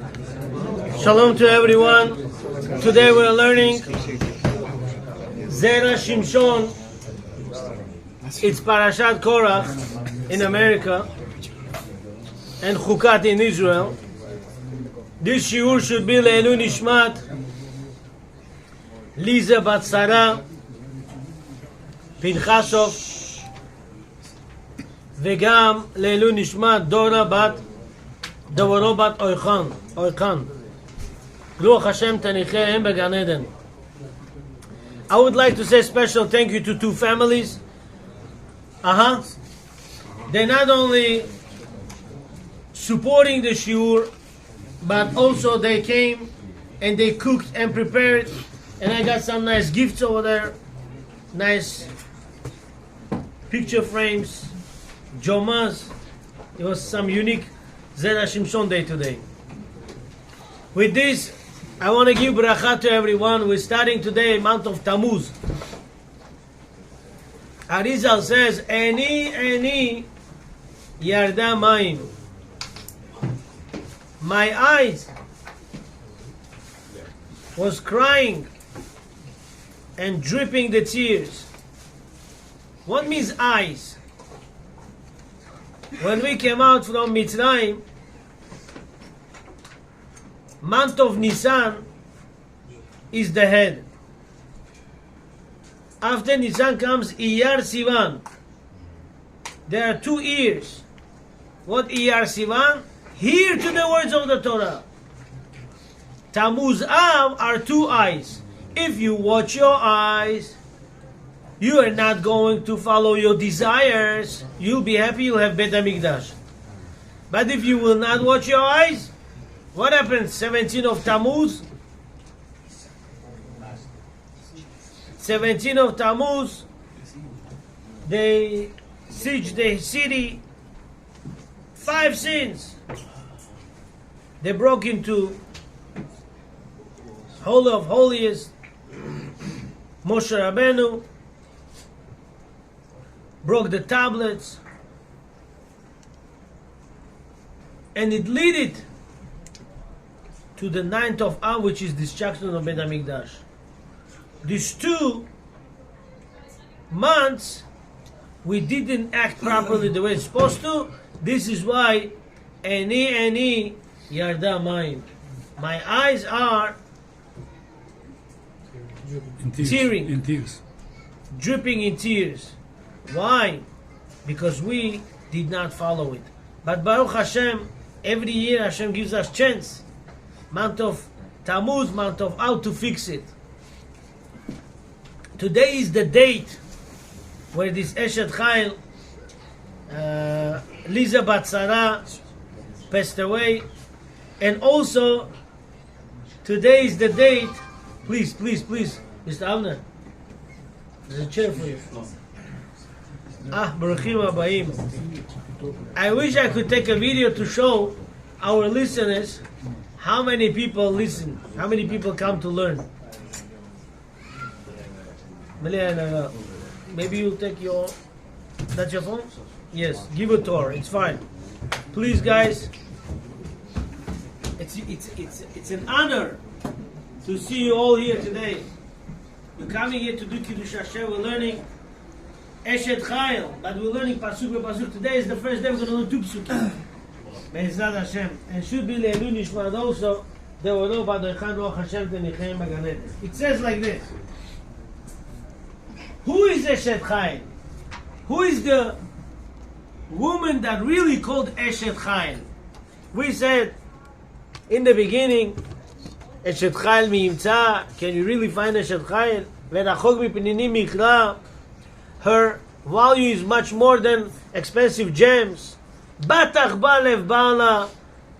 Shalom to everyone. Today we're learning Zera Shimshon. It's Parashat Korach in America and Chukat in Israel. This shiur should be Le'elu Nishmat Liza Bat Sarah Pinchasov וגם לעילוי נשמת דברו בת אויכן. רוח השם תניחם בגן עדן. I would like to say special thank you to two families. They're not only supporting the shiur, but also they came and they cooked and prepared, and I got some nice gifts over there, nice picture frames, Jomas. It was some unique Zera Shimshon day today. With this, I want to give bracha to everyone. We're starting today month of Tammuz. Arizal says, Ani yarda mayim. My eyes was crying and dripping the tears. What means eyes? When we came out from Mitzrayim, month of Nisan is the head. After Nisan comes Iyar Sivan. There are 2 ears. What Iyar Sivan? Hear to the words of the Torah. Tammuz Av are 2 eyes. If you watch your eyes, you are not going to follow your desires. You'll be happy, you'll have Bet HaMikdash. But if you will not watch your eyes, what happens? 17 of Tammuz? 17 of Tammuz, they siege the city. 5 sins. They broke into Holy of Holiest, Moshe Rabbeinu, broke the tablets, and it led to the 9th of Av, which is destruction of Bet HaMikdash. These 2 months we didn't act properly the way it's supposed to. This is why Ani yarda mayim. My eyes are tearing, in tears, dripping in tears. Why? Because we did not follow it. But Baruch Hashem, every year Hashem gives us chance. Month of Tammuz, month of Av, to fix it. Today is the date where this Eshet Chayil, Liza Bat Sarah, passed away. And also, today is the date. Please, Mr. Avner, there's a chair for you. Baruchim Abayim. I wish I could take a video to show our listeners how many people listen, how many people come to learn. Maybe you'll take your... That's your phone? Yes, give a tour, it's fine. Please guys, it's an honor to see you all here today. We're coming here to do Kiddush Hashem. We're learning Eshet Chayil, but we're learning Pasuk by Pasuk. Today is the first day we're going to learn 2 Pasukim. Be'ezrat Hashem. And should be Le'elu Nishmat also. De'oro B'adoichan Ruach Hashem Tenichem B'gan Eden. It says like this. Who is Eshet Chayil? Who is the woman that really called Eshet Chayil? We said in the beginning, Eshet Chayil mi'imtza. Can you really find Eshet Chayil? Ve'rachok mipninim mikra. Her value is much more than expensive gems. Batach balev bala.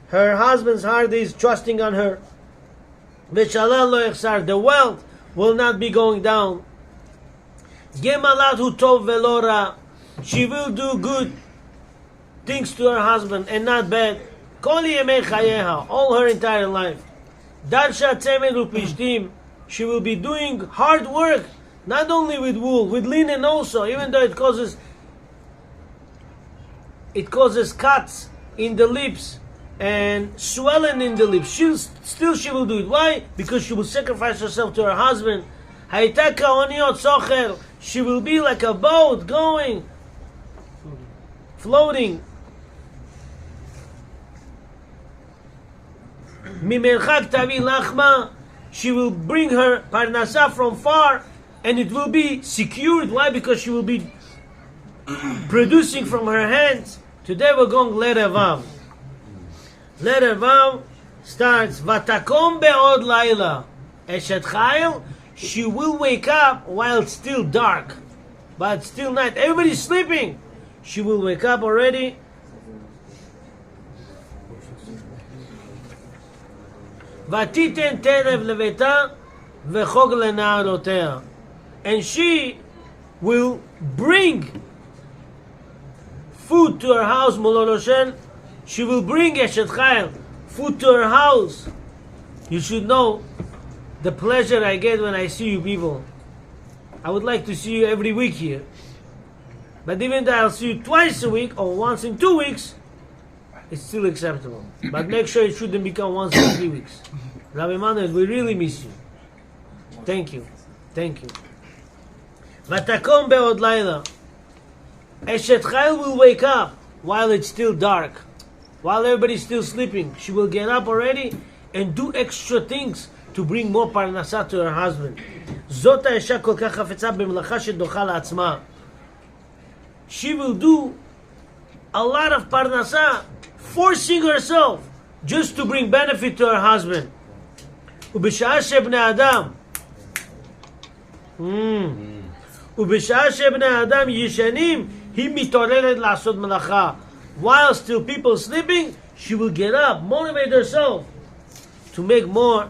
Her husband's heart is trusting on her. V'shalal lo yechsar. The wealth will not be going down. Gemalat hu tov velo ra. She will do good things to her husband and not bad. Kol yemei chayeha. All her entire life. Darsha tzemed u'plishtim. She will be doing hard work. Not only with wool, with linen also, even though it causes cuts in the lips and swelling in the lips. She will do it. Why? Because she will sacrifice herself to her husband. She will be like a boat going, floating. She will bring her parnasa from far, and it will be secured. Why? Because she will be producing from her hands. Today we're going Letter Vav. Letter Vav starts Vatakom be'od laila. Eshet Chayil, she will wake up while it's still dark, but it's still night. Everybody's sleeping. She will wake up already. Vatiten terev leveta vechog lena'alotea. And she will bring food to her house, Mololoshen. She will bring Eshet Chayil food to her house. You should know the pleasure I get when I see you people. I would like to see you every week here. But even though I'll see you twice a week or once in 2 weeks, it's still acceptable. But make sure it shouldn't become once in 3 weeks. Rabbi Manuel, we really miss you. Thank you. Thank you. Vatakom be'od laila. Eshet Chayil will wake up while it's still dark. While everybody's still sleeping, she will get up already and do extra things to bring more parnasa to her husband. Zot ha'isha kol kach hafetza b'melacha shedocha la'atzma. She will do a lot of parnasa, forcing herself just to bring benefit to her husband. Ubishah shebnei adam. Ubishah shebnei adam yishanim, hi mitorelet la'asot melacha. While still people sleeping, she will get up, motivate herself to make more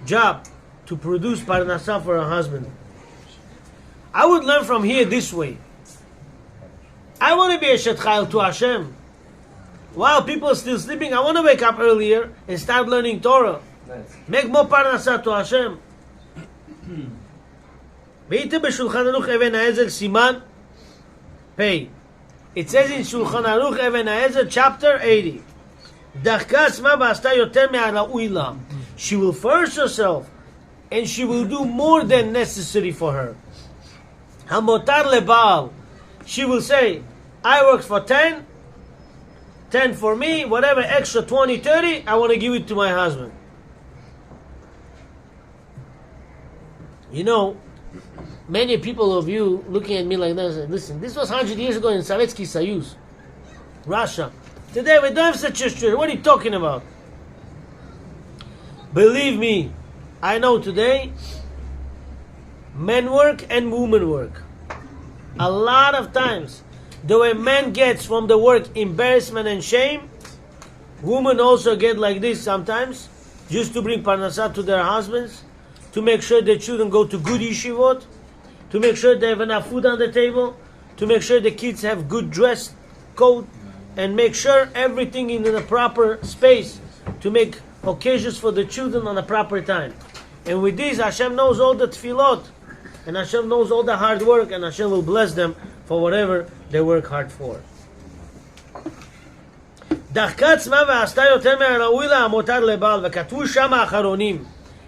job, to produce parnasa for her husband. I would learn from here this way. I want to be a Eshet Chayil to Hashem. While people are still sleeping, I want to wake up earlier and start learning Torah. Nice. Make more parnasa to Hashem. Ve'ite b'Shulchan Aruch Even HaEzer Siman Pei. It says in Shulchan Aruch Even HaEzer chapter 80. Dachka atzma v'asta yoter me'ara'ui la. She will force herself and she will do more than necessary for her. Hamotar lebaal. She will say, I worked for 10 for me, whatever extra 20, 30, I want to give it to my husband. You know, many people of you looking at me like that say, listen, this was 100 years ago in Sovietsky Soyuz, Russia. Today we don't have such a situation. What are you talking about? Believe me, I know today men work and women work. A lot of times, the way man gets from the work embarrassment and shame, women also get like this sometimes, just to bring parnasa to their husbands, to make sure their children go to good yeshivot, to make sure they have enough food on the table, to make sure the kids have good dress code, and make sure everything in the proper space, to make occasions for the children on the proper time. And with this, Hashem knows all the tefillot, and Hashem knows all the hard work, and Hashem will bless them for whatever they work hard for.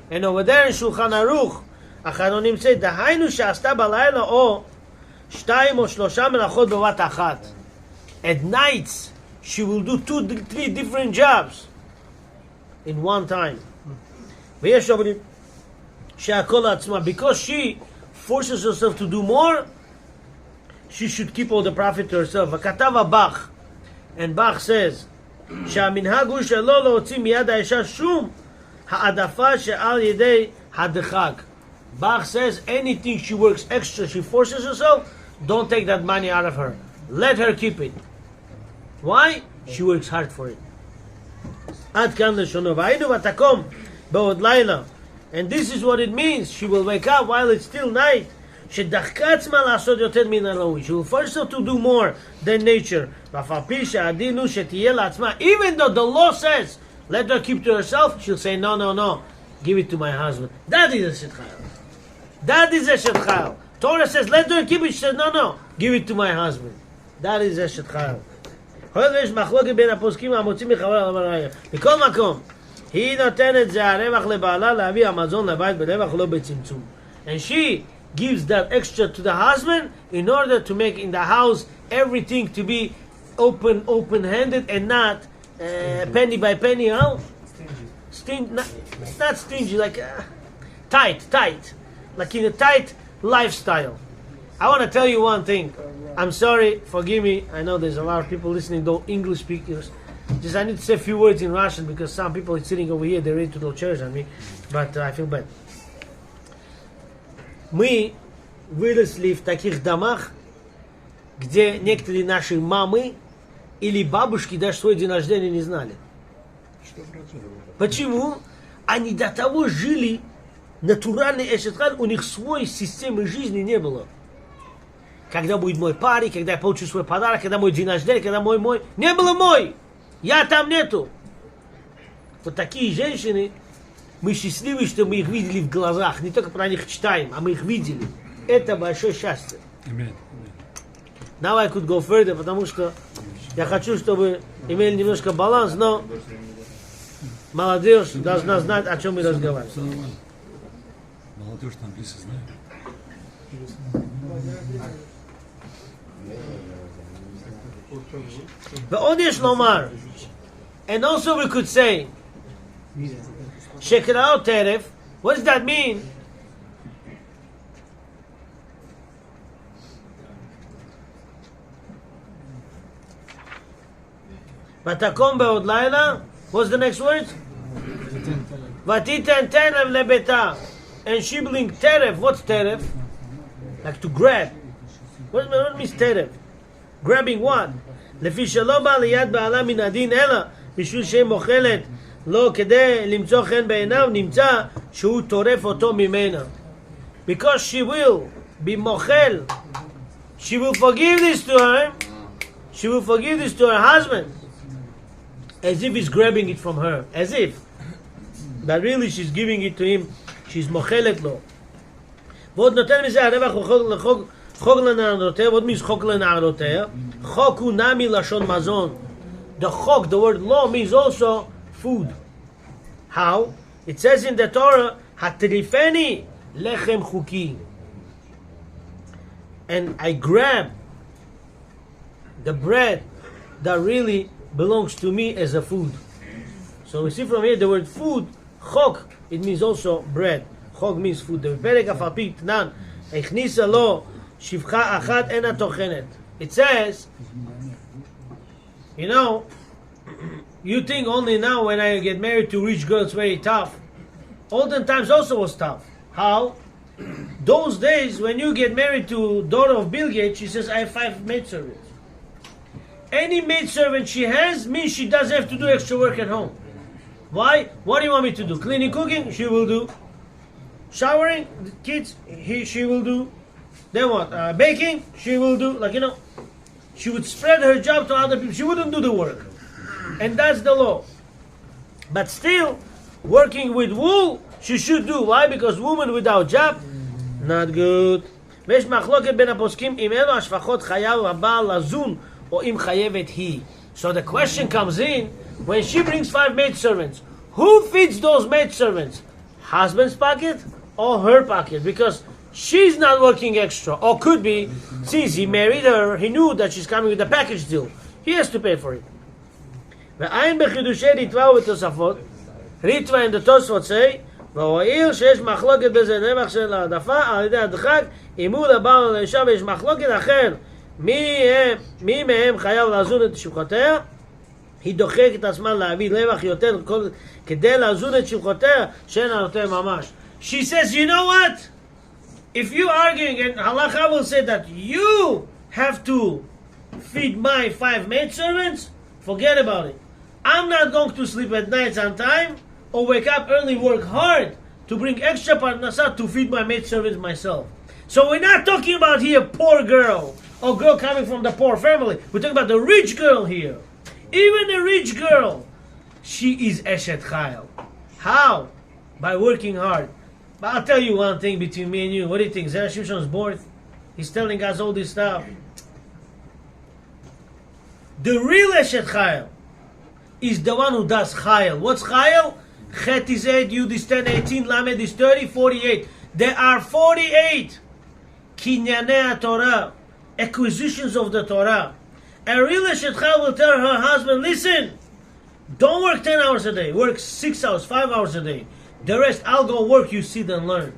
And over there in Shulchan Aruch, Acharonim say, Dahainu she'asta balayla o shtayim o shlosha melachot bevat achat. At nights, she will do 2, 3 different jobs in one time. Because she forces herself to do more, she should keep all the profit to herself. Vakatava Bach, and Bach says, שהמנהג הוא שלא להוציא מיד האישה שום העדפה שעל ידי הדחק. Bach says anything she works extra, she forces herself, don't take that money out of her. Let her keep it. Why? She works hard for it. עד כאן לשונו. והיינו ותקום בעוד לילה. And this is what it means. She will wake up while it's still night. שדחקה עצמה לעשות יותר מן הראוי. She will force her to do more than nature. ואף על פי שהדין הוא שתהיה לעצמה. Even though the law says, let her keep to herself, she'll say, no, no, no. Give it to my husband. That is Eshet Chayil. That is Eshet Chayil. Torah says, let her keep it. She says, no, no. Give it to my husband. That is Eshet Chayil. הואיל ויש מחלוקת בין הפוסקים המוצאים מחבר על הראיה. בכל מקום, היא נותנת זה הרווח לבעלה להביא המזון לבית ברווח ולא בצמצום. And she gives that extra to the husband in order to make in the house everything to be open-handed and not penny by penny, how? Stingy. Not stingy, like tight. Like in a tight lifestyle. I want to tell you one thing. I'm sorry, forgive me. I know there's a lot of people listening, though English speakers. Just I need to say a few words in Russian because some people are sitting over here, they're ready to go church on me. But I feel bad. Мы выросли в таких домах, где некоторые наши мамы или бабушки даже свой день рождения не знали. Почему? Они до того жили натуральный Эшет Хайль, у них своей системы жизни не было. Когда будет мой парень, когда я получу свой подарок, когда мой день рождения, когда мой. Не было мой! Я там нету! Вот такие женщины, мы счастливы, что мы их видели в глазах. Не только про них читаем, а мы их видели. Это большое счастье. Now I could go further, потому что я хочу, чтобы имели немножко баланс, но молодежь должна знать, о чем мы разговариваем. Молодежь там близко знает. ועוד יש לומר, and also we could say, שקראו טרף, what does that mean? ותקום בעוד לילה, what's the next word? ותיתן טרף לביתה, and she bring טרף, what's טרף? Like to grab. What means טרף? Grabbing what? לפי שלא בא ליד בעלה מן הדין אלא בשביל שהיא מוכלת לא כדי למצוא חן בעיניו, נמצא שהוא טורף אותו ממנה. Because she will be mochel, she will forgive this to her, she will forgive this to her husband, as if he's grabbing it from her, as if, but really she's giving it to him, she's mochelet לו. ועוד נותן מזה הרווח חוק לנערותיה, what means חוק לנערותיה? חוק הוא נמי לשון מזון. The chok, the word law, means also food. How? It says in the Torah, Hatrifeni lechem chuki. And I grab the bread that really belongs to me as a food. So we see from here the word food, chok, it means also bread. Chok means food. בפרק אף על פי תנן, הכניסה לו שפחה אחת אינה טוחנת. It says, you know, you think only now when I get married to rich girls very tough. Olden times also was tough. How? Those days when you get married to daughter of Bill Gates, she says, I have 5 maidservants. Any maidservant she has means she doesn't have to do extra work at home. Why? What do you want me to do? Cleaning, cooking? She will do. Showering? Kids? She will do. Then what? Baking? She will do. Like, you know, she would spread her job to other people. She wouldn't do the work. And that's the law. But still, working with wool, she should do. Why? Because woman without job, not good. ויש מחלוקת בין הפוסקים אם אלו השפחות חייב הבעל לזון או אם חייבת היא. So the question comes in, when she brings 5 maidservants, who feeds those maidservants? Husband's pocket or her pocket? Because she's not working extra, or could be, since he married her, he knew that she's coming with a package deal. He has to pay for it. ועין בחידושי ריטווה ובתוספות, ריטווה in the תוספות say, והואיל שיש מחלוקת בזה רווח של העדפה על ידי הדחק, אם הוא לבעל או לאישה ויש מחלוקת אחר, מי מהם חייב לזון את שפחותיה, היא דוחקת את עצמה להביא רווח יותר כדי לזון את שפחותיה שאין הנותן ממש. She says, you know what? If you arguing, and halacha will say that you have to feed my 5 maidservants, forget about it. I'm not going to sleep at nights on time or wake up early, work hard to bring extra parnasa to feed my maidservants myself. So we're not talking about here poor girl or girl coming from the poor family. We're talking about the rich girl here. Even the rich girl, she is Eshet Chayil. How? By working hard. But I'll tell you one thing between me and you. What do you think? Zera Shimshon is bored. He's telling us all this stuff. The real Eshet Chayil is the one who does Chayil. What's Chayil? Chet is 8, Yud is 10, 18, Lamed is 30, 48. There are 48 Kinyanei Torah, acquisitions of the Torah. A real Eshet Chayil will tell her husband, listen, don't work 10 hours a day, work 6 hours, 5 hours a day. The rest, I'll go work, you sit and learn.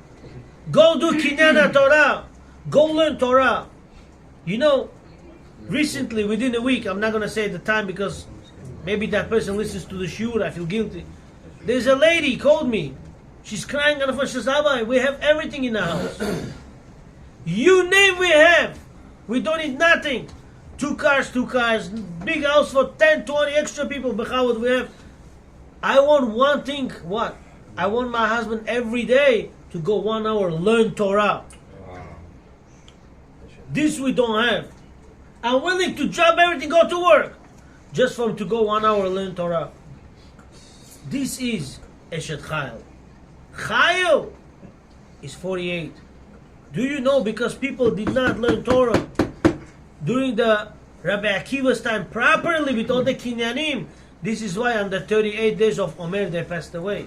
Go do Kinyanei Torah. Go learn Torah. You know, recently, within a week, I'm not going to say the time because maybe that person listens to the shiur, I feel guilty. There's a lady called me. She's crying on the phone. She says, Rabbi, we have everything in the house. You name we have. We don't need nothing. 2 cars, big house for 10, 20 extra people. But how would we have? I want one thing. What? I want my husband every day to go 1 hour learn Torah. This we don't have. I'm willing to drop everything, go to work, just for him to go 1 hour learn Torah. This is Eshet Chayil. Chayil is 48. Do you know, because people did not learn Torah during the Rabbi Akiva's time properly with all the Kinyanim, this is why on the 38 days of Omer they passed away.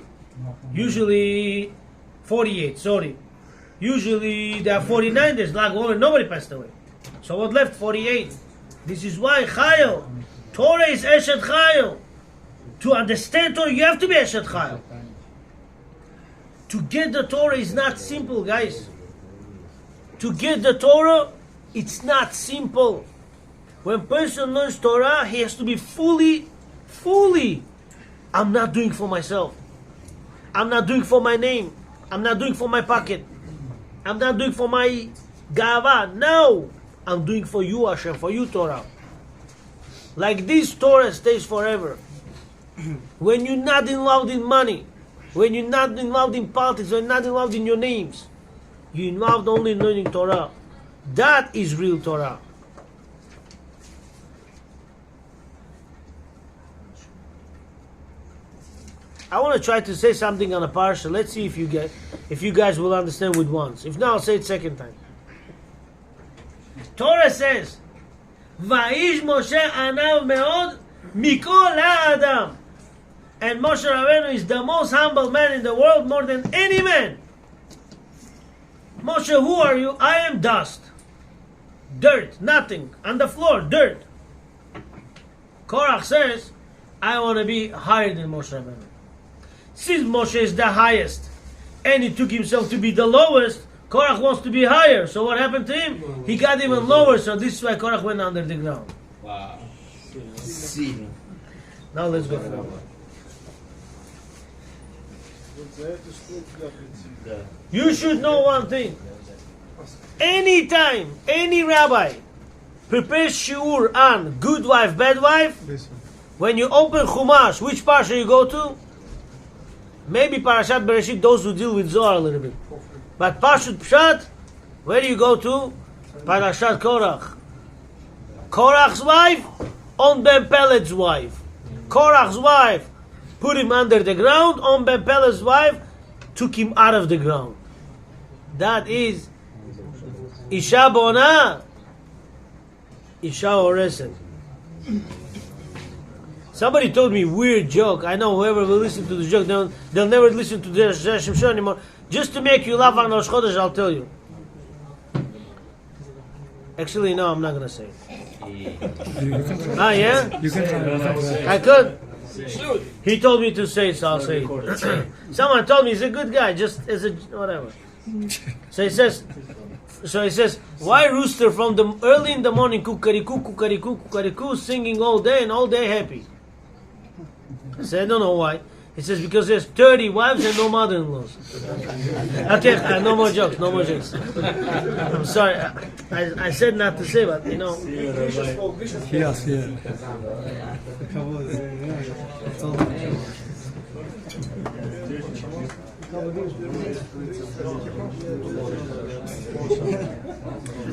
Usually 48, sorry. Usually there are 49 days, like Omer, nobody passed away. So what left? 48. This is why Chayil. Torah is Eshet Chayil. To understand Torah, you have to be Eshet Chayil. To get the Torah is not simple, guys. To get the Torah, it's not simple. When person learns Torah, he has to be fully, I'm not doing for myself. I'm not doing for my name. I'm not doing for my pocket. I'm not doing for my gava. No, I'm doing for you, Hashem, for you, Torah. Like this Torah stays forever. When you're not involved in money, when you're not involved in politics, when you're not involved in your names, you're involved only in learning Torah. That is real Torah. I want to try to say something on a parsha. Let's see if you guys will understand with once. If not, I'll say it second time. Torah says, "Va'ish Moshe anav meod mikol ha'adam." And Moshe Rabbeinu is the most humble man in the world, more than any man. Moshe, who are you? I am dust. Dirt, nothing. On the floor, dirt. Korach says, I want to be higher than Moshe Rabbeinu. Since Moshe is the highest, and he took himself to be the lowest, Korach wants to be higher. So what happened to him? He got even lower, so this is why Korach went under the ground. Wow. Now let's go forward. You should know one thing. Anytime any rabbi prepares shiur on good wife, bad wife, when you open Chumash, which parsha you go to? Maybe Parashat Bereshit, those who deal with Zohar a little bit. But Parashat Pshat, where do you go to? Parashat Korach. Korach's wife, On Ben Pelet's wife. Korach's wife put him under the ground. On Ben Pelet's wife took him out of the ground. That is Isha Bona, Isha Oreset. Somebody told me weird joke. I know whoever will listen to the joke, they'll never listen to the Zera Shimshon anymore. Just to make you laugh on Rosh Chodesh, I'll tell you. Actually, no, I'm not going to say it. Ah, yeah? You can try. I could. He told me to say it, so I'll say it. Someone told me he's a good guy, just as a whatever. So he says, why rooster from the early in the morning, kukariku, kukariku, kukariku, singing all day and all day happy? I said, I don't know why. He says, because there's 30 wives and no mother-in-laws. Okay, no more jokes, no more jokes. I'm sorry, I said not to say, but you know. Yes, yeah.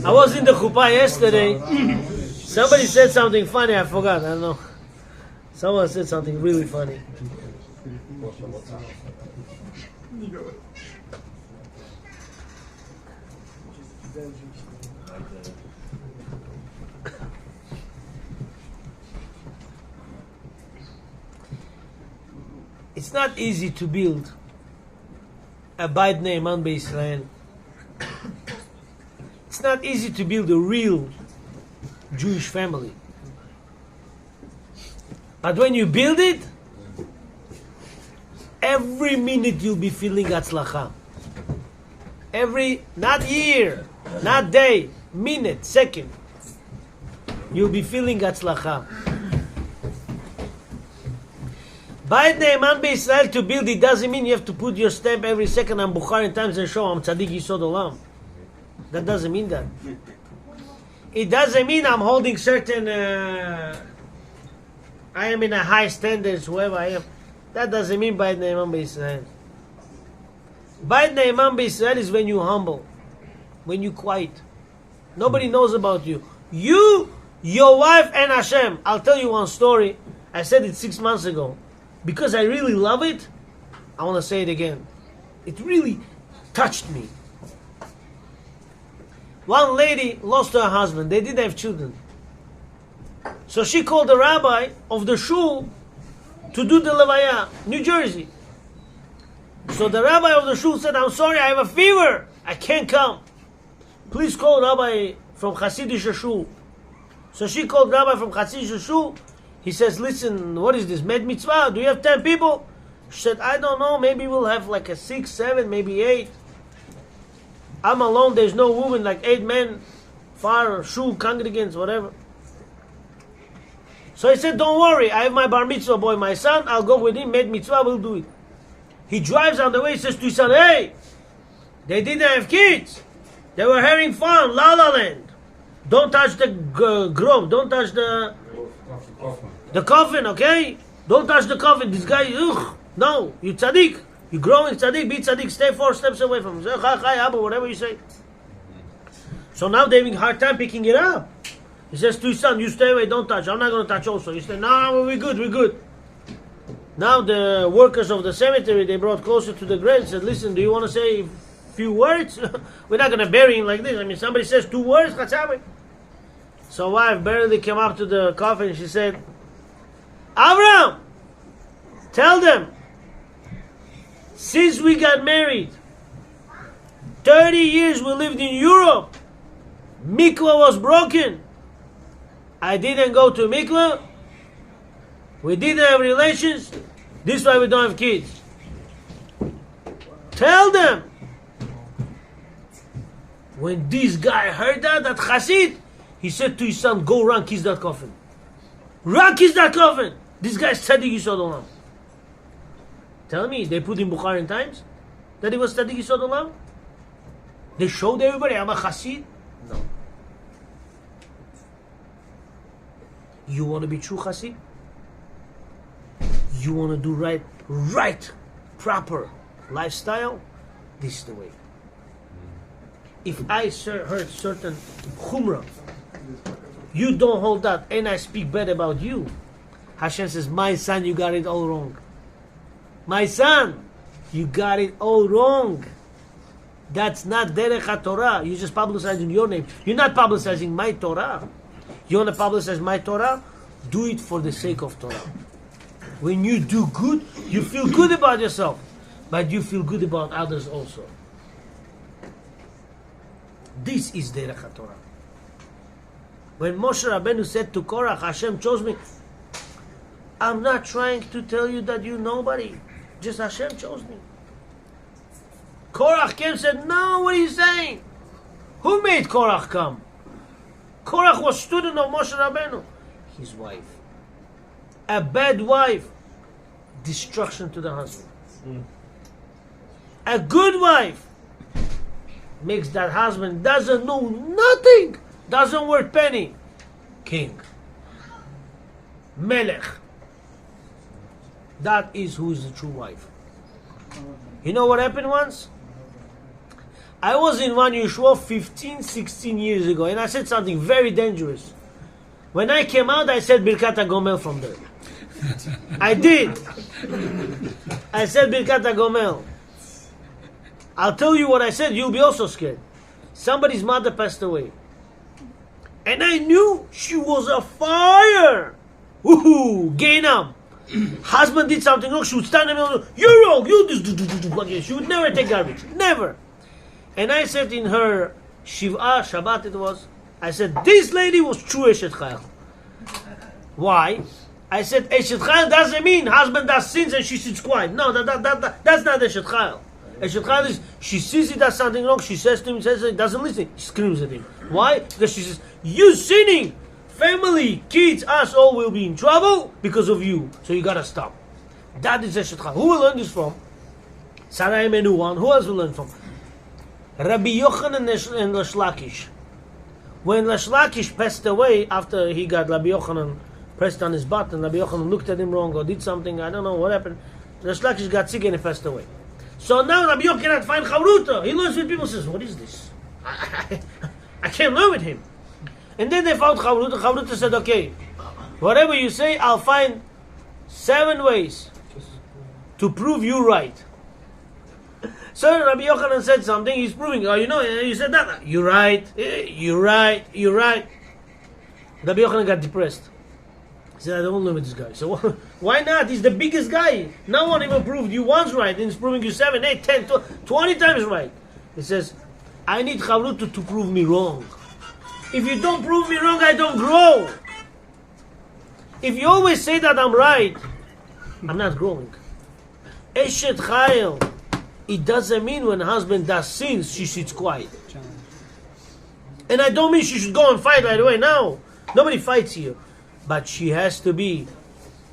I was in the chuppah yesterday. Somebody said something funny, I forgot, I don't know. Someone said something really funny. It's not easy to build a Beit Ne'eman B'Yisrael. It's not easy to build a real Jewish family. But when you build it, every minute you'll be feeling Hatzlacha. Not year, not day, minute, second, you'll be feeling Hatzlacha. Beit Ne'eman B'Yisrael, to build it doesn't mean you have to put your stamp every second on Bukhari Times and show I'm Tzaddik Yisod Olam. That doesn't mean that. It doesn't mean I'm holding certain, I am in a high standards, whoever I am. That doesn't mean Beit Ne'eman B'Yisrael. Beit Ne'eman B'Yisrael is when you humble, when you quiet. Nobody knows about you. You, your wife, and Hashem. I'll tell you one story. I said it 6 months ago. Because I really love it, I want to say it again. It really touched me. One lady lost her husband. They didn't have children. So she called the rabbi of the shul to do the levaya, New Jersey. So the rabbi of the shul said, I'm sorry, I have a fever. I can't come. Please call rabbi from Hasidic shul. So she called rabbi from Hasidic shul. He says, listen, what is this, med mitzvah? Do you have 10 people? She said, I don't know, maybe we'll have like a 6, 7, maybe 8. I'm alone, there's no woman, like 8 men, far, shul, congregants, whatever. So he said, don't worry, I have my bar mitzvah boy, my son, I'll go with him, med mitzvah, we'll do it. He drives on the way, he says to his son, hey, they didn't have kids. They were having fun, La La Land. Don't touch the grove, don't touch the coffin, okay? Don't touch the coffin. This guy, no, you tzaddik. You growing tzaddik, be tzaddik, stay 4 steps away from him. Whatever you say. So now they're having a hard time picking it up. He says to his son, you stay away, don't touch. I'm not going to touch also. He said, no, we're good. Now the workers of the cemetery, they brought closer to the grave, said, listen, do you want to say a few words? We're not going to bury him like this. I mean, somebody says 2 words, chatzabe. So wife barely came up to the coffin. She said, Avram, tell them, since we got married, 30 years we lived in Europe, mikvah was broken. I didn't go to mikvah. We didn't have relations. This is why we don't have kids. Tell them. When this guy heard that Chassid, he said to his son, go run, kiss that coffin. Run, kiss that coffin. This guy is Tzaddik Yisod Olam. Tell me, they put in Bukhari Times that he was Tzaddik Yisod Olam? They showed everybody, I'm a Chassid? No. You want to be true Chassid? You want to do right, proper lifestyle? This is the way. If I heard certain chumrah, you don't hold that, and I speak bad about you, Hashem says, my son, you got it all wrong. My son, you got it all wrong. That's not Derech HaTorah. You're just publicizing your name. You're not publicizing my Torah. You want to publicize my Torah? Do it for the sake of Torah. When you do good, you feel good about yourself, but you feel good about others also. This is Derech HaTorah. When Moshe Rabbeinu said to Korach, Hashem chose me, I'm not trying to tell you that you're nobody. Just Hashem chose me. Korach came and said, no, what are you saying? Who made Korach come? Korach was student of Moshe Rabbeinu. His wife. A bad wife. Destruction to the husband. A good wife makes that husband doesn't know nothing. Doesn't worth penny. King. Melech. That is who is the true wife. You know what happened once? I was in one Yeshua 15, 16 years ago, and I said something very dangerous. When I came out, I said Birkat HaGomel from there. I did. I said Birkat HaGomel. I'll tell you what I said, you'll be also scared. Somebody's mother passed away. And I knew she was a fire. Woohoo! Gainam. Husband did something wrong, she would stand in the middle, you're wrong, you do. She would never take garbage. Never. And I said in her Shiv'ah, Shabbat it was, I said, this lady was true Eshet Chayil. Why? I said, Eshet Chayil doesn't mean husband does sins and she sits quiet. No, that's not Eshet Chayil. Eshet Chayil is, she sees he does something wrong, she says to him, says he doesn't listen, she screams at him. Why? Because she says, you sinning! Family, kids, us all will be in trouble because of you. So you gotta stop. That is Eshet Chayil. Who will learn this from? Sarah Emenu one. Who else will learn from? Rabbi Yochanan and Resh Lakish. When Resh Lakish passed away, after he got Rabbi Yochanan pressed on his butt, and Rabbi Yochanan looked at him wrong or did something, I don't know what happened. Resh Lakish got sick and he passed away. So now Rabbi Yochanan cannot find Chavruta. He learns with people, says, what is this? I can't learn with him. And then they found Chavruta. Chavruta said, okay, whatever you say, I'll find 7 ways to prove you right. So Rabbi Yochanan said something, he's proving, oh, you know, you said that. You're right, you're right, you're right. Rabbi Yochanan got depressed. He said, I don't live with this guy. So why not? He's the biggest guy. No one even proved you once right, and he's proving you 7, 8, 10, 20 times right. He says, I need Chavruta to prove me wrong. If you don't prove me wrong, I don't grow. If you always say that I'm right, I'm not growing. Eshet Chayil, it doesn't mean when a husband does sins, she sits quiet. And I don't mean she should go and fight right away. No, nobody fights here. But she has to be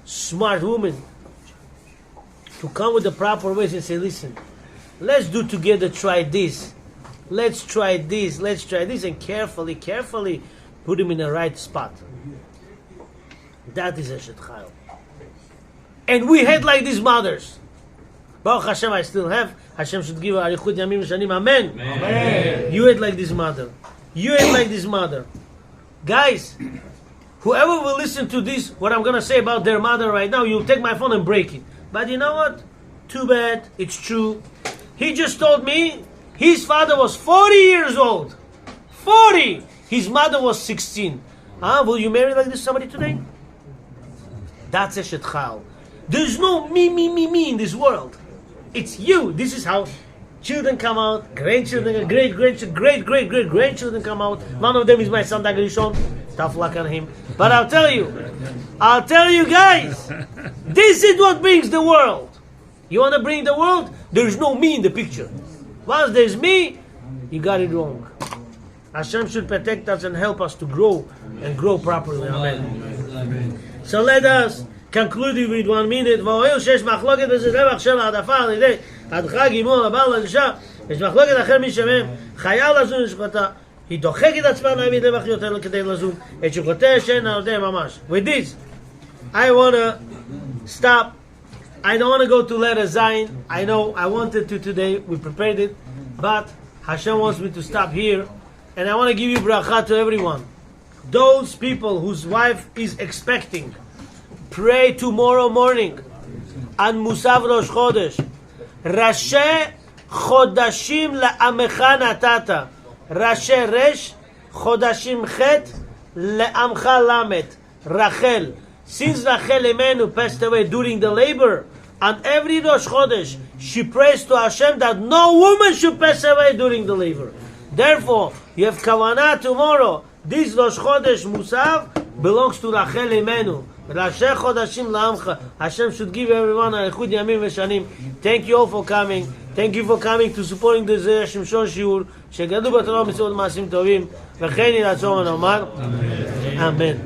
smart woman to come with the proper ways and say, listen, let's do together, try this. Let's try this, let's try this, and carefully put him in the right spot. That is Eshet Chayil. And we had like these mothers. Baruch Hashem, I still have. Hashem should give arichut yamim v'shanim. Amen. Amen. You had like this mother. You had like this mother. Guys, whoever will listen to this, what I'm going to say about their mother right now, you'll take my phone and break it. But you know what? Too bad. It's true. He just told me his father was 40 years old. 40! His mother was 16. Will you marry like this somebody today? That's Eshet Chayil. There's no me in this world. It's you. This is how children come out, grandchildren, great-grandchildren come out. One of them is my son Dagrishon. Tough luck on him. But I'll tell you guys, this is what brings the world. You want to bring the world? There's no me in the picture. Once there's me, you got it wrong. Hashem should protect us and help us to grow and grow properly. Amen. So let us conclude with 1 minute. והואיל שיש מחלוקת וזה רווח של העדפה על ידי הדחה גימור לבעל לאישה, יש מחלוקת אחר מי שמהם חייל לזון לשחותה, היא דוחקת עצמה להביא רווח יותר כדי לזון את שחותה שאין על ידי ממש. With this, I want to stop. I don't want to go to letter Zayin. I know I wanted to today. We prepared it. But Hashem wants me to stop here. And I want to give you bracha to everyone. Those people whose wife is expecting, pray tomorrow morning on Musav Rosh Chodesh. Rashi Chodashim La'amecha Natata. Rashi Resh Chodashim Chet La'amcha Lamet. Rachel. Since Rachel Imenu passed away during the labor, on every Rosh Chodesh, she prays to Hashem that no woman should pass away during the labor. Therefore, you have kavanah tomorrow. This Rosh Chodesh Musav belongs to Rachel Imenu. Rashi Chodashim La'amcha. Hashem should give everyone arichut yamim v'shanim. Thank you all for coming. Thank you for coming to supporting the Zera Shimshon shiur. שגדלו בתורה ומצוות מעשים טובים. וכן יהי רצון ונאמר אמן.